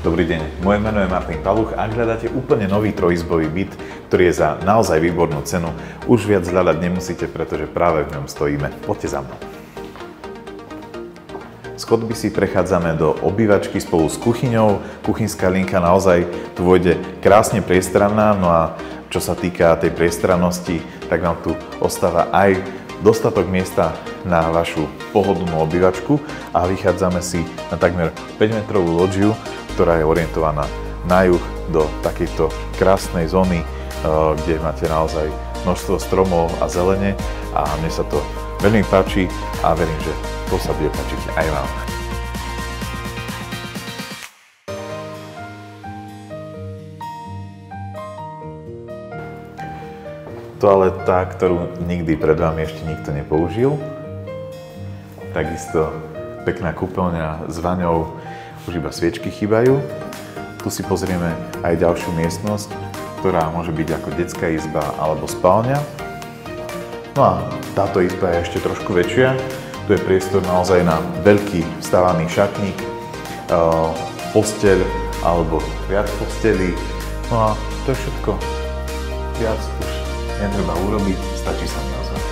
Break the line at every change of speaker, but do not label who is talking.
Dobrý deň, moje meno je Martin Paluch a ak hľadáte úplne nový trojizbový byt, ktorý je za naozaj výbornú cenu, už viac hľadať nemusíte, pretože práve v ňom stojíme. Poďte za mnou. Z chodby si prechádzame do obývačky spolu s kuchyňou. Kuchynská linka naozaj tu vôjde krásne priestranná, no a čo sa týka tej priestrannosti, tak nám tu ostáva aj dostatok miesta na vašu pohodlnú obývačku a vychádzame si na takmer 5-metrovú lóžiu, ktorá je orientovaná na juh do takejto krásnej zóny, kde máte naozaj množstvo stromov a zelene a mne sa to veľmi páči a verím, že to sa bude páčiť aj vám. Toaleta, ktorú nikdy pred vami ešte nikto nepoužil. Takisto pekná kúpeľňa s vaňou, už iba sviečky chýbajú. Tu si pozrieme aj ďalšiu miestnosť, ktorá môže byť ako detská izba alebo spálňa. No a táto izba je ešte trošku väčšia. Tu je priestor naozaj na veľký vstávaný šatník, posteľ alebo viac postelí. No a to je všetko. Viac už netreba urobiť, stačí sa mi ozvať.